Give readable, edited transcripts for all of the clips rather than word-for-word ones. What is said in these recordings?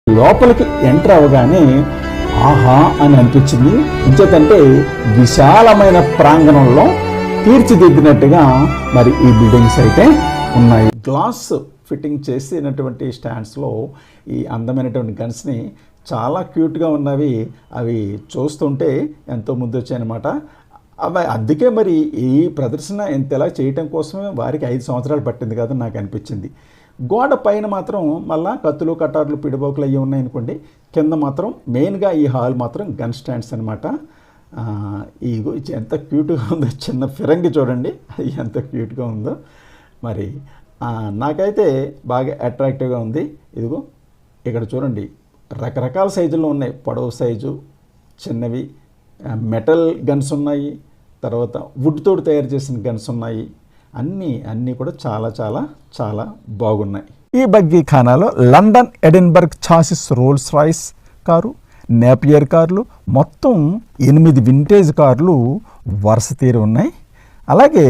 లోపలికి ఎంటర్ అవగానే ఆహా అని అనిపించింది. ఇంచేతంటే విశాలమైన ప్రాంగణంలో తీర్చిదిద్దినట్టుగా మరి ఈ బిల్డింగ్స్ అయితే ఉన్నాయి. గ్లాస్ ఫిట్టింగ్ చేసినటువంటి స్టాండ్స్లో ఈ అందమైనటువంటి గన్స్ని చాలా క్యూట్గా ఉన్నవి. అవి చూస్తుంటే ఎంతో ముద్దు వచ్చాయన్నమాట. అవి అందుకే మరి ఈ ప్రదర్శన ఇంతలా చేయటం కోసమే వారికి 5 సంవత్సరాలు పట్టింది కదా నాకు అనిపించింది. గోడ పైన మాత్రం మళ్ళీ కత్తులు కటార్లు పిడిబోకులు అవి ఉన్నాయనుకోండి. కింద మాత్రం మెయిన్గా ఈ హాల్ మాత్రం గన్ స్టాండ్స్ అనమాట. ఇగో ఎంత క్యూట్గా ఉందో, చిన్న ఫిరంగి చూడండి అది ఎంత క్యూట్గా ఉందో. మరి నాకైతే బాగా అట్రాక్టివ్గా ఉంది. ఇదిగో ఇక్కడ చూడండి, రకరకాల సైజుల్లో ఉన్నాయి. పొడవు సైజు, చిన్నవి, మెటల్ గన్స్ ఉన్నాయి, తర్వాత వుడ్ తోటి తయారు చేసిన గన్స్ ఉన్నాయి. అన్నీ కూడా చాలా చాలా చాలా బాగున్నాయి. ఈ బగ్గీ ఖానాలో London Edinburgh chassis Rolls Royce car, Napier కార్లు, మొత్తం 8 వింటేజ్ కార్లు వరుస తీరి ఉన్నాయి. అలాగే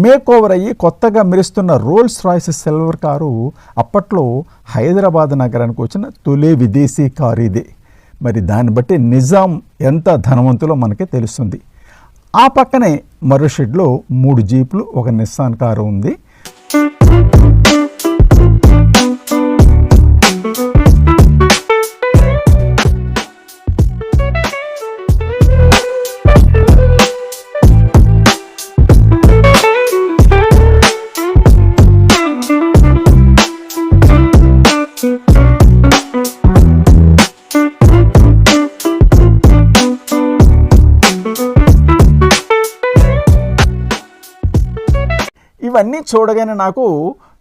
మేక్ ఓవర్ అయ్యి కొత్తగా మెరుస్తున్న రోల్స్ రాయ్స్ సిల్వర్ కారు అప్పట్లో హైదరాబాద్ నగరానికి వచ్చిన తొలి విదేశీ కారు ఇదే. మరి దాన్ని బట్టి నిజాం ఎంత ధనవంతులో మనకి తెలుస్తుంది. ఆ పక్కనే మరో షెడ్లో 3 జీపులు, ఒక నిస్సాన్ కారు ఉంది. ఇవన్నీ చూడగానే నాకు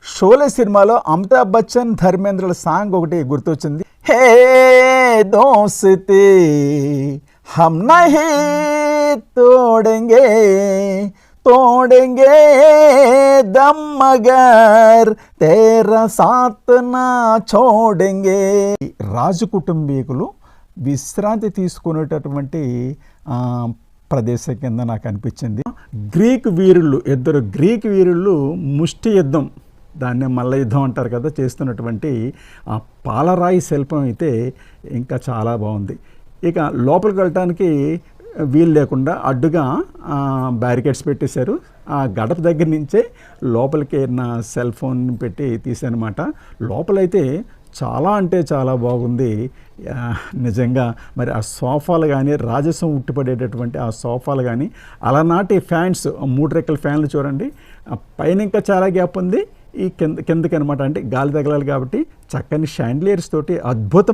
షోలే సినిమాలో అమితాబ్ బచ్చన్, ధర్మేంద్రల సాంగ్ ఒకటి గుర్తొచ్చింది. హే దోస్తీ హమ్ నహీ తోడెంగే తోడెంగే దమ్ మగర్ తేరా సాత్ నా చోడెంగే. రాజు కుటుంబీకులు విశ్రాంతి తీసుకునేటటువంటి ప్రదేశం కింద నాకు అనిపించింది. ఇద్దరు గ్రీక్ వీరులు ముష్టి యుద్ధం, దాన్నే మల్ల యుద్ధం అంటారు కదా, చేస్తున్నటువంటి ఆ పాలరాయి శిల్పం అయితే ఇంకా చాలా బాగుంది. ఇక లోపలికి వెళ్ళటానికి వీలు లేకుండా అడ్డుగా బ్యారికేడ్స్ పెట్టేశారు. ఆ గడప దగ్గర నుంచే లోపలికి నా సెల్ ఫోన్ పెట్టి తీసానమాట. లోపలైతే చాలా అంటే చాలా బాగుంది నిజంగా. మరి ఆ సోఫాలు కానీ, రాజసం ఉట్టిపడేటటువంటి ఆ సోఫాలు కానీ, అలనాటి ఫ్యాన్స్, 3 రెక్కల ఫ్యాన్లు చూడండి. పైన ఇంకా చాలా గ్యాప్ ఉంది, ఈ కిందకి అనమాట. అంటే గాలి తగలాలి కాబట్టి చక్కని షాండ్లియర్స్ తోటి అద్భుతం.